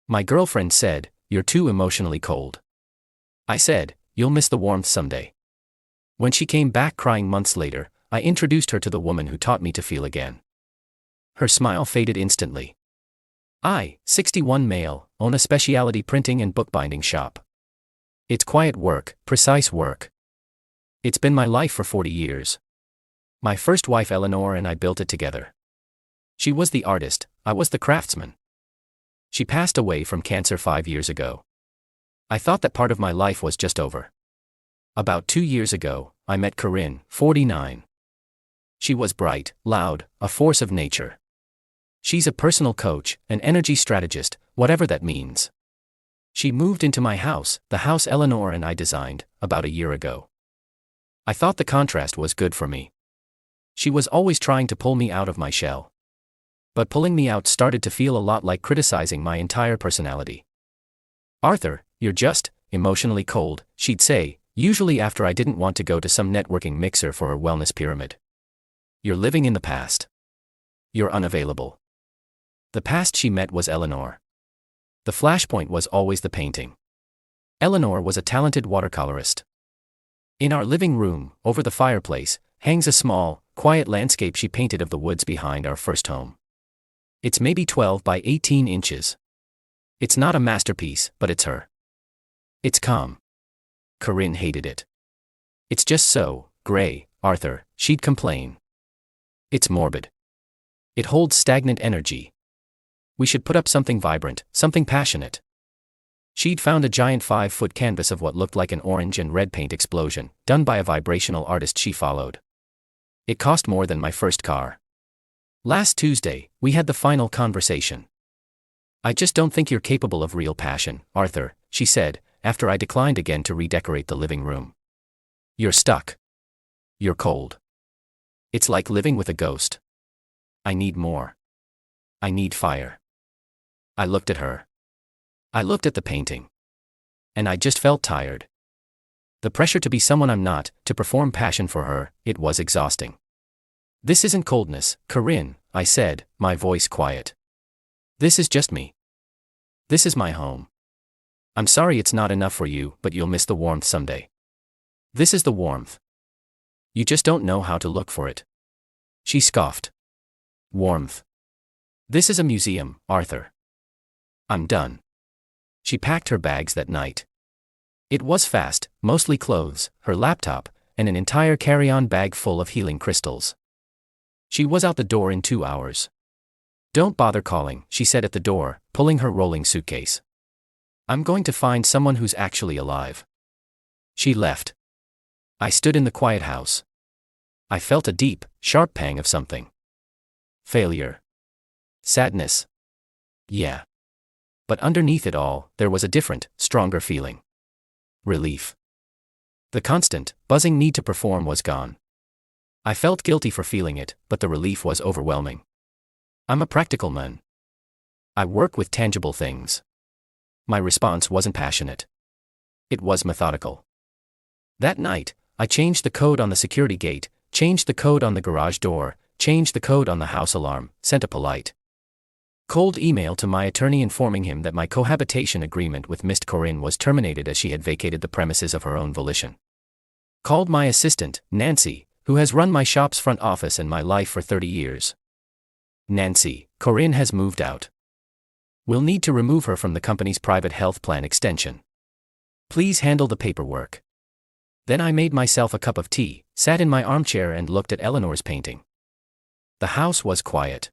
My girlfriend said, "You're too emotionally cold." I said, "You'll miss the warmth someday." When she came back crying months later, I introduced her to the woman who taught me to feel again. Her smile faded instantly. I, 61 male, own a specialty printing and bookbinding shop. It's quiet work, precise work. It's been my life for 40 years. My first wife Eleanor and I built it together. She was the artist, I was the craftsman. She passed away from cancer 5 years ago. I thought that part of my life was just over. About 2 years ago, I met Corinne, 49. She was bright, loud, a force of nature. She's a personal coach, an energy strategist, whatever that means. She moved into my house, the house Eleanor and I designed, about a year ago. I thought the contrast was good for me. She was always trying to pull me out of my shell. But pulling me out started to feel a lot like criticizing my entire personality. "Arthur, you're just emotionally cold," she'd say, usually after I didn't want to go to some networking mixer for her wellness pyramid. "You're living in the past. You're unavailable." The past she met was Eleanor. The flashpoint was always the painting. Eleanor was a talented watercolorist. In our living room, over the fireplace, hangs a small, quiet landscape she painted of the woods behind our first home. It's maybe 12 by 18 inches. It's not a masterpiece, but it's her. It's calm. Corinne hated it. "It's just so gray, Arthur," she'd complain. "It's morbid. It holds stagnant energy. We should put up something vibrant, something passionate." She'd found a giant 5-foot canvas of what looked like an orange and red paint explosion, done by a vibrational artist she followed. It cost more than my first car. Last Tuesday, we had the final conversation. "I just don't think you're capable of real passion, Arthur," she said, after I declined again to redecorate the living room. "You're stuck. You're cold. It's like living with a ghost. I need more. I need fire." I looked at her. I looked at the painting. And I just felt tired. The pressure to be someone I'm not, to perform passion for her, it was exhausting. "This isn't coldness, Corinne," I said, my voice quiet. "This is just me. This is my home. I'm sorry it's not enough for you, but you'll miss the warmth someday. This is the warmth. You just don't know how to look for it." She scoffed. "Warmth. This is a museum, Arthur. I'm done." She packed her bags that night. It was fast, mostly clothes, her laptop, and an entire carry-on bag full of healing crystals. She was out the door in 2 hours. "Don't bother calling," she said at the door, pulling her rolling suitcase. "I'm going to find someone who's actually alive." She left. I stood in the quiet house. I felt a deep, sharp pang of something. Failure. Sadness. Yeah. But underneath it all, there was a different, stronger feeling. Relief. The constant, buzzing need to perform was gone. I felt guilty for feeling it, but the relief was overwhelming. I'm a practical man. I work with tangible things. My response wasn't passionate. It was methodical. That night, I changed the code on the security gate, changed the code on the garage door, changed the code on the house alarm, sent a polite, cold email to my attorney informing him that my cohabitation agreement with Miss Corinne was terminated as she had vacated the premises of her own volition. Called my assistant, Nancy, who has run my shop's front office and my life for 30 years. "Nancy, Corinne has moved out. We'll need to remove her from the company's private health plan extension. Please handle the paperwork." Then I made myself a cup of tea, sat in my armchair and looked at Eleanor's painting. The house was quiet.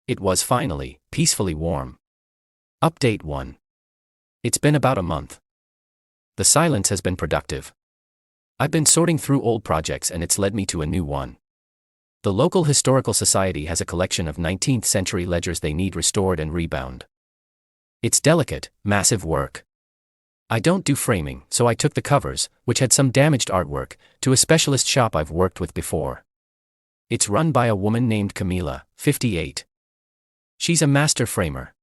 It was finally, peacefully warm. Update 1. It's been about a month. The silence has been productive. I've been sorting through old projects and it's led me to a new one. The local historical society has a collection of 19th century ledgers they need restored and rebound. It's delicate, massive work. I don't do framing, so I took the covers, which had some damaged artwork, to a specialist shop I've worked with before. It's run by a woman named Camila, 58. She's a master framer.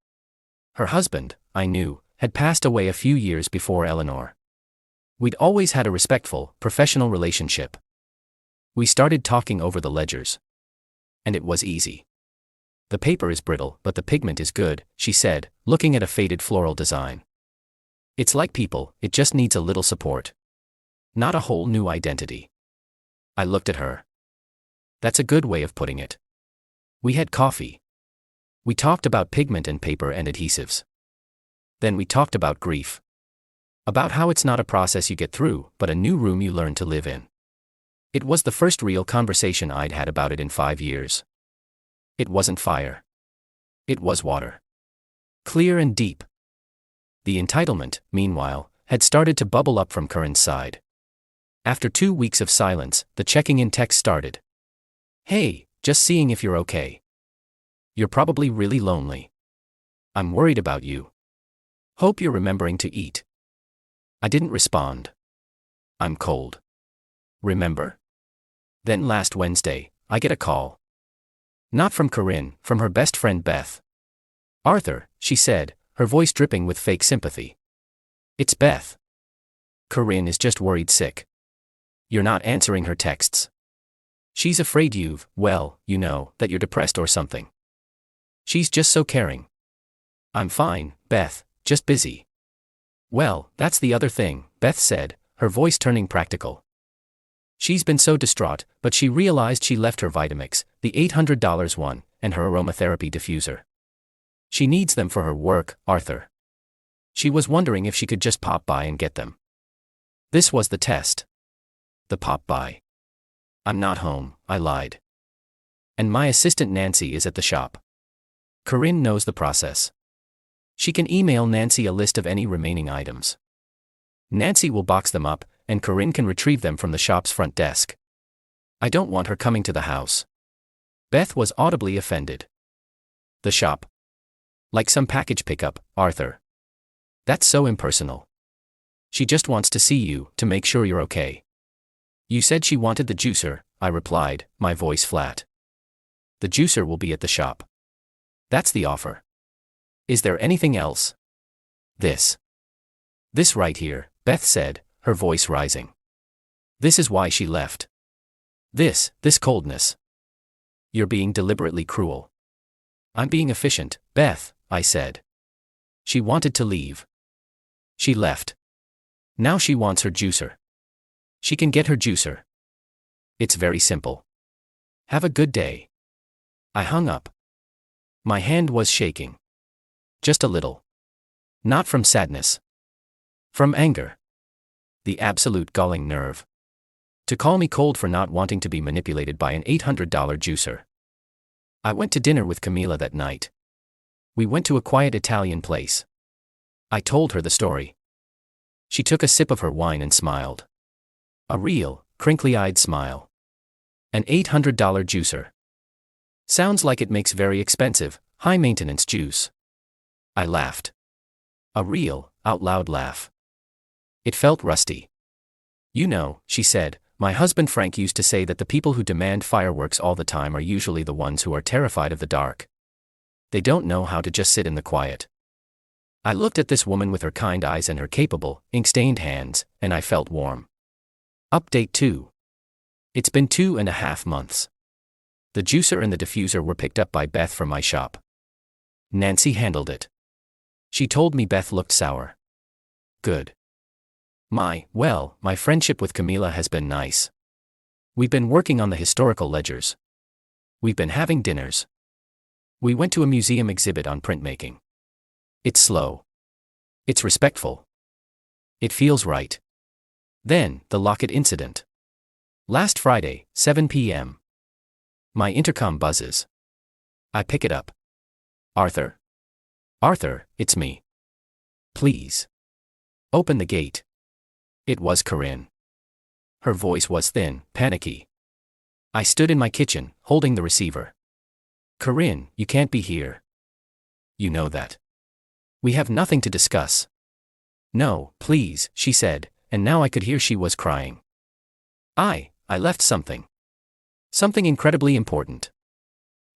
Her husband, I knew, had passed away a few years before Eleanor. We'd always had a respectful, professional relationship. We started talking over the ledgers. And it was easy. The paper is brittle, but the pigment is good, she said, looking at a faded floral design. It's like people, it just needs a little support. Not a whole new identity. I looked at her. That's a good way of putting it. We had coffee. We talked about pigment and paper and adhesives. Then we talked about grief. About how it's not a process you get through, but a new room you learn to live in. It was the first real conversation I'd had about it in 5 years. It wasn't fire. It was water. Clear and deep. The entitlement, meanwhile, had started to bubble up from Corinne's side. After 2 weeks of silence, the checking-in text started. Hey, just seeing if you're okay. You're probably really lonely. I'm worried about you. Hope you're remembering to eat. I didn't respond. I'm cold. Remember? Then last Wednesday, I get a call. Not from Corinne, from her best friend Beth. Arthur, she said, her voice dripping with fake sympathy. It's Beth. Corinne is just worried sick. You're not answering her texts. She's afraid you've, well, you know, that you're depressed or something. She's just so caring. I'm fine, Beth, just busy. Well, that's the other thing, Beth said, her voice turning practical. She's been so distraught, but she realized she left her Vitamix, the $800 one, and her aromatherapy diffuser. She needs them for her work, Arthur. She was wondering if she could just pop by and get them. This was the test. The pop by. I'm not home, I lied. And my assistant Nancy is at the shop. Corinne knows the process. She can email Nancy a list of any remaining items. Nancy will box them up, and Corinne can retrieve them from the shop's front desk. I don't want her coming to the house. Beth was audibly offended. The shop. Like some package pickup, Arthur. That's so impersonal. She just wants to see you, to make sure you're okay. You said she wanted the juicer, I replied, my voice flat. The juicer will be at the shop. That's the offer. Is there anything else? This right here, Beth said, her voice rising. This is why she left. This coldness. You're being deliberately cruel. I'm being efficient, Beth, I said. She wanted to leave. She left. Now she wants her juicer. She can get her juicer. It's very simple. Have a good day. I hung up. My hand was shaking. Just a little. Not from sadness. From anger. The absolute galling nerve. To call me cold for not wanting to be manipulated by an $800 juicer. I went to dinner with Camila that night. We went to a quiet Italian place. I told her the story. She took a sip of her wine and smiled. A real, crinkly-eyed smile. An $800 juicer. Sounds like it makes very expensive, high-maintenance juice. I laughed. A real, out-loud laugh. It felt rusty. You know, she said, my husband Frank used to say that the people who demand fireworks all the time are usually the ones who are terrified of the dark. They don't know how to just sit in the quiet. I looked at this woman with her kind eyes and her capable, ink-stained hands, and I felt warm. Update 2. It's been 2.5 months. The juicer and the diffuser were picked up by Beth from my shop. Nancy handled it. She told me Beth looked sour. Good. My friendship with Camila has been nice. We've been working on the historical ledgers. We've been having dinners. We went to a museum exhibit on printmaking. It's slow. It's respectful. It feels right. Then, the locket incident. Last Friday, 7 p.m. My intercom buzzes. I pick it up. Arthur. Arthur, it's me. Please. Open the gate. It was Corinne. Her voice was thin, panicky. I stood in my kitchen, holding the receiver. Corinne, you can't be here. You know that. We have nothing to discuss. No, please, she said, and now I could hear she was crying. I left something. Something incredibly important.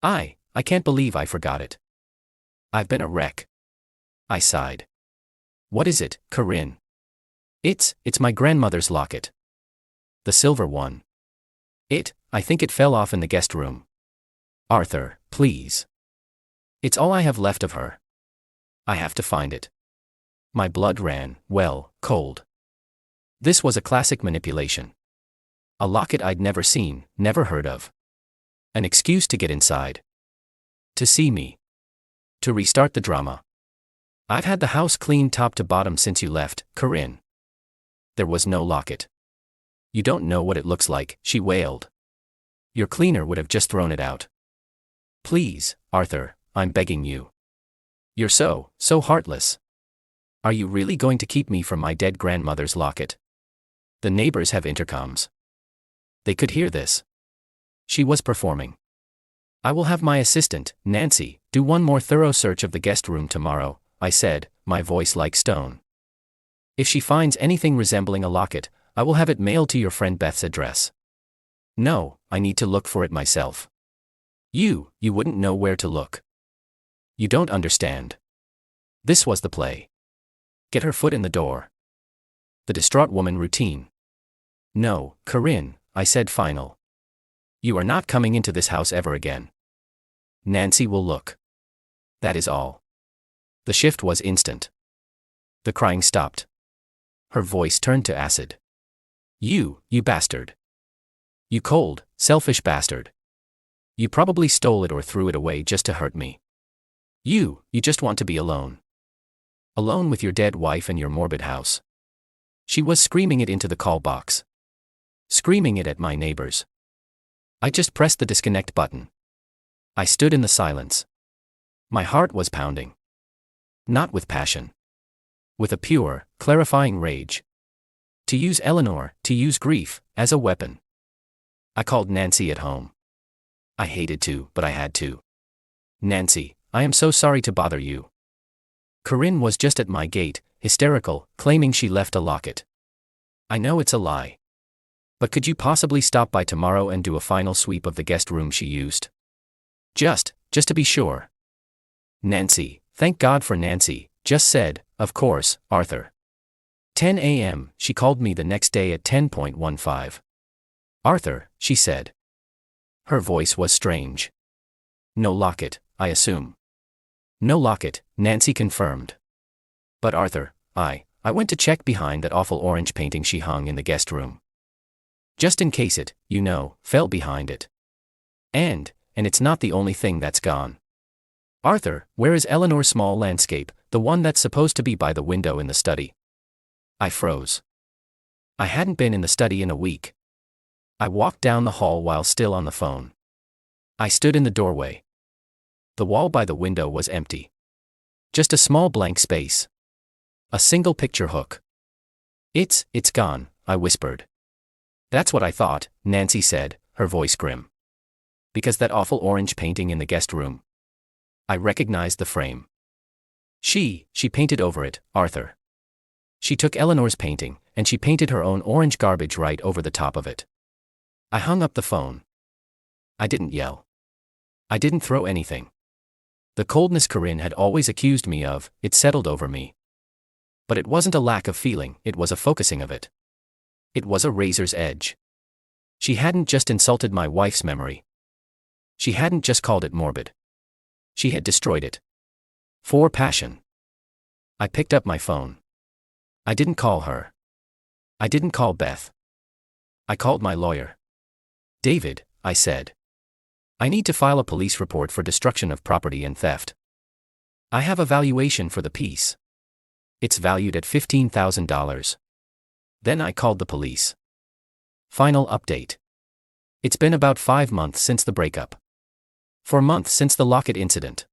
I can't believe I forgot it. I've been a wreck. I sighed. What is it, Corinne? It's my grandmother's locket. The silver one. I think it fell off in the guest room. Arthur, please. It's all I have left of her. I have to find it. My blood ran, well, cold. This was a classic manipulation. A locket I'd never seen, never heard of. An excuse to get inside. To see me. To restart the drama. I've had the house cleaned top to bottom since you left, Corinne. There was no locket. You don't know what it looks like, she wailed. Your cleaner would have just thrown it out. Please, Arthur, I'm begging you. You're so heartless. Are you really going to keep me from my dead grandmother's locket? The neighbors have intercoms. They could hear this. She was performing. I will have my assistant, Nancy, do one more thorough search of the guest room tomorrow, I said, my voice like stone. If she finds anything resembling a locket, I will have it mailed to your friend Beth's address. No, I need to look for it myself. You wouldn't know where to look. You don't understand. This was the play. Get her foot in the door. The distraught woman routine. No, Corinne, I said final. You are not coming into this house ever again. Nancy will look. That is all. The shift was instant. The crying stopped. Her voice turned to acid. You bastard. You cold, selfish bastard. You probably stole it or threw it away just to hurt me. You just want to be alone. Alone with your dead wife and your morbid house. She was screaming it into the call box. Screaming it at my neighbors. I just pressed the disconnect button. I stood in the silence. My heart was pounding. Not with passion. With a pure, clarifying rage. To use Eleanor, to use grief, as a weapon. I called Nancy at home. I hated to, but I had to. Nancy, I am so sorry to bother you. Corinne was just at my gate, hysterical, claiming she left a locket. I know it's a lie. But could you possibly stop by tomorrow and do a final sweep of the guest room she used? Just to be sure. Nancy, thank God for Nancy, just said, of course, Arthur. 10 a.m., she called me the next day at 10:15. Arthur, she said. Her voice was strange. No locket, I assume. No locket, Nancy confirmed. But Arthur, I went to check behind that awful orange painting she hung in the guest room. Just in case it, fell behind it. And it's not the only thing that's gone. Arthur, where is Eleanor's small landscape, the one that's supposed to be by the window in the study? I froze. I hadn't been in the study in a week. I walked down the hall while still on the phone. I stood in the doorway. The wall by the window was empty. Just a small blank space. A single picture hook. It's gone, I whispered. That's what I thought, Nancy said, her voice grim. Because that awful orange painting in the guest room. I recognized the frame. She painted over it, Arthur. She took Eleanor's painting, and she painted her own orange garbage right over the top of it. I hung up the phone. I didn't yell. I didn't throw anything. The coldness Corinne had always accused me of, it settled over me. But it wasn't a lack of feeling, it was a focusing of it. It was a razor's edge. She hadn't just insulted my wife's memory. She hadn't just called it morbid. She had destroyed it. For passion. I picked up my phone. I didn't call her. I didn't call Beth. I called my lawyer. David, I said. I need to file a police report for destruction of property and theft. I have a valuation for the piece. It's valued at $15,000. Then I called the police. Final update. It's been about 5 months since the breakup. 4 months since the locket incident.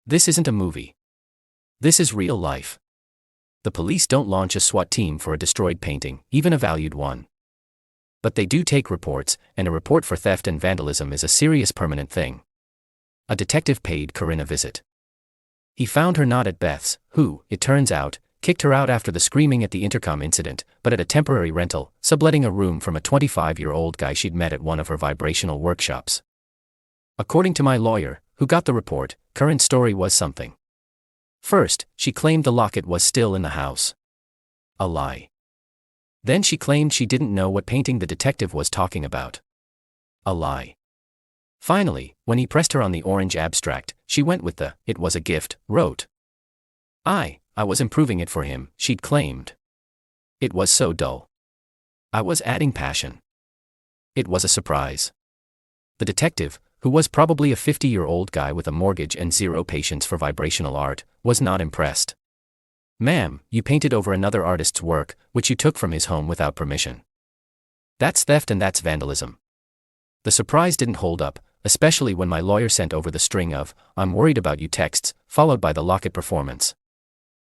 This isn't a movie. This is real life. The police don't launch a SWAT team for a destroyed painting, even a valued one. But they do take reports, and a report for theft and vandalism is a serious permanent thing. A detective paid Corinne a visit. He found her not at Beth's, who, it turns out, kicked her out after the screaming at the intercom incident, but at a temporary rental, subletting a room from a 25-year-old guy she'd met at one of her vibrational workshops. According to my lawyer, who got the report, Corinne's story was something. First, she claimed the locket was still in the house. A lie. Then she claimed she didn't know what painting the detective was talking about. A lie. Finally, when he pressed her on the orange abstract, she went with the "it was a gift" wrote. I was improving it for him, she'd claimed. It was so dull. I was adding passion. It was a surprise. The detective, who was probably a 50-year-old guy with a mortgage and zero patience for vibrational art, was not impressed. "Ma'am, you painted over another artist's work, which you took from his home without permission. That's theft and that's vandalism." The surprise didn't hold up, especially when my lawyer sent over the string of "I'm worried about you" texts, followed by the locket performance.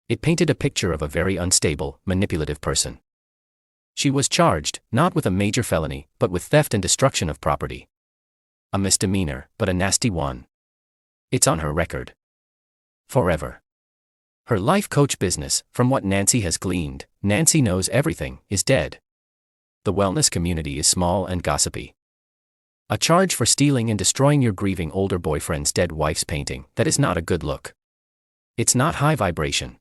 It painted a picture of a very unstable, manipulative person. She was charged, not with a major felony, but with theft and destruction of property. A misdemeanor, but a nasty one. It's on her record. Forever. Her life coach business, from what Nancy has gleaned, Nancy knows everything, is dead. The wellness community is small and gossipy. A charge for stealing and destroying your grieving older boyfriend's dead wife's painting, that is not a good look. It's not high vibration.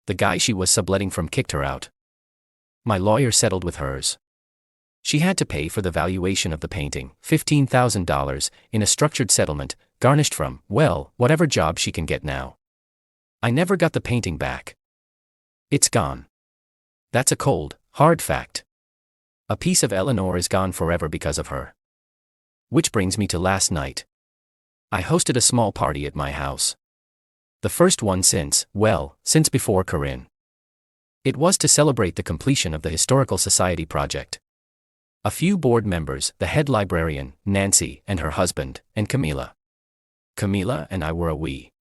The guy she was subletting from kicked her out. My lawyer settled with hers. She had to pay for the valuation of the painting, $15,000, in a structured settlement, garnished from, well, whatever job she can get now. I never got the painting back. It's gone. That's a cold, hard fact. A piece of Eleanor is gone forever because of her. Which brings me to last night. I hosted a small party at my house. The first one since before Corinne. It was to celebrate the completion of the Historical Society project. A few board members, the head librarian, Nancy, and her husband, and Camila. Camila and I were a we.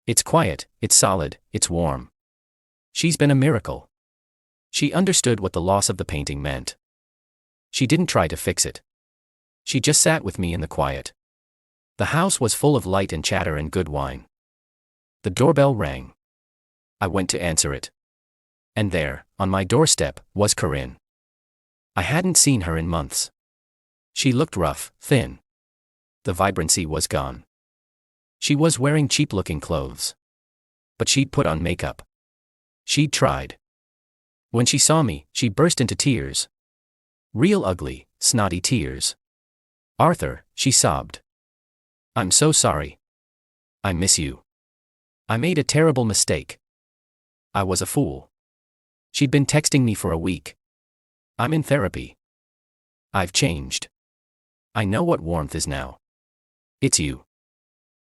It's quiet, it's solid, it's warm. She's been a miracle. She understood what the loss of the painting meant. She didn't try to fix it. She just sat with me in the quiet. The house was full of light and chatter and good wine. The doorbell rang. I went to answer it. And there, on my doorstep, was Corinne. I hadn't seen her in months. She looked rough, thin. The vibrancy was gone. She was wearing cheap-looking clothes. But she'd put on makeup. She'd tried. When she saw me, she burst into tears. Real ugly, snotty tears. "Arthur," she sobbed. "I'm so sorry. I miss you. I made a terrible mistake. I was a fool." She'd been texting me for a week. "I'm in therapy. I've changed. I know what warmth is now. It's you.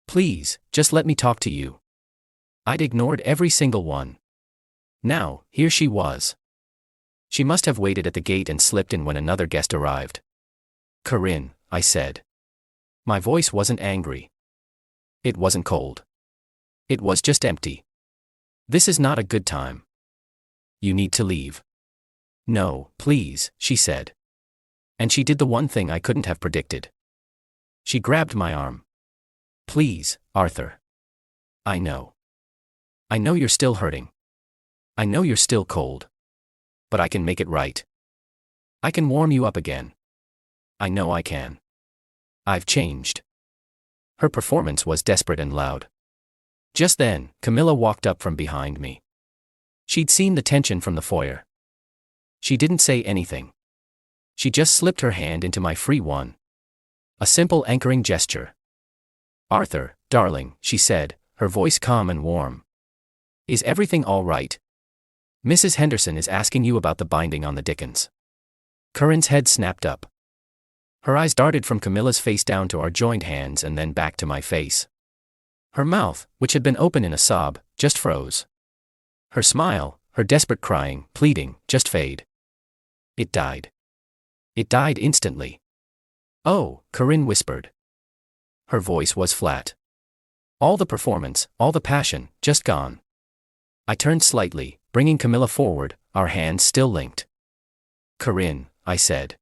Please, just let me talk to you." I'd ignored every single one. Now, here she was. She must have waited at the gate and slipped in when another guest arrived. "Corinne," I said. My voice wasn't angry. It wasn't cold. It was just empty. "This is not a good time. You need to leave." "No, please," she said. And she did the one thing I couldn't have predicted. She grabbed my arm. "Please, Arthur. I know. I know you're still hurting. I know you're still cold. But I can make it right. I can warm you up again. I know I can. I've changed." Her performance was desperate and loud. Just then, Camilla walked up from behind me. She'd seen the tension from the foyer. She didn't say anything. She just slipped her hand into my free one. A simple anchoring gesture. "Arthur, darling," she said, her voice calm and warm. "Is everything all right? Mrs. Henderson is asking you about the binding on the Dickens." Corinne's head snapped up. Her eyes darted from Camilla's face down to our joined hands and then back to my face. Her mouth, which had been open in a sob, just froze. Her smile, her desperate crying, pleading, just fade. It died. It died instantly. "Oh," Corinne whispered. Her voice was flat. All the performance, all the passion, just gone. I turned slightly, bringing Camilla forward, our hands still linked. "Corinne," I said.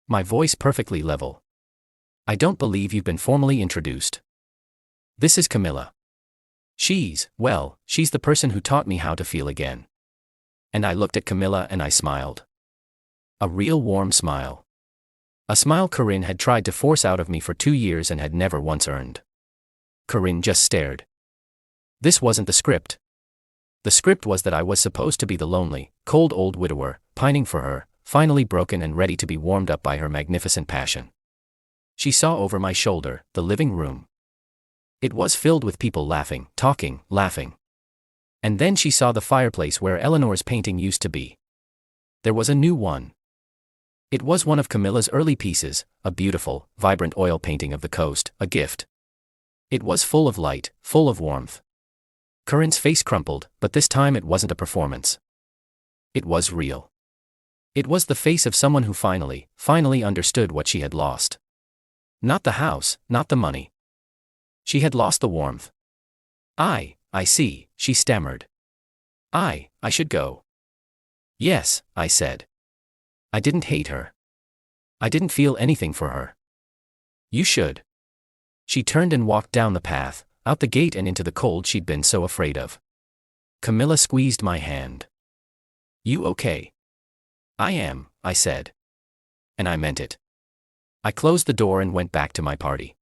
My voice perfectly level. "I don't believe you've been formally introduced. This is Camilla. She's the person who taught me how to feel again." And I looked at Camilla and I smiled. A real warm smile. A smile Corinne had tried to force out of me for 2 years and had never once earned. Corinne just stared. This wasn't the script. The script was that I was supposed to be the lonely, cold old widower, pining for her, finally broken and ready to be warmed up by her magnificent passion. She saw over my shoulder, the living room. It was filled with people laughing, talking, laughing. And then she saw the fireplace where Eleanor's painting used to be. There was a new one. It was one of Camilla's early pieces, a beautiful, vibrant oil painting of the coast, a gift. It was full of light, full of warmth. Corinne's face crumpled, but this time it wasn't a performance. It was real. It was the face of someone who finally understood what she had lost. Not the house, not the money. She had lost the warmth. I see, she stammered. I should go. Yes, I said. I didn't hate her. I didn't feel anything for her. You should. She turned and walked down the path, out the gate and into the cold she'd been so afraid of. Camilla squeezed my hand. You okay? I am, I said. And I meant it. I closed the door and went back to my party.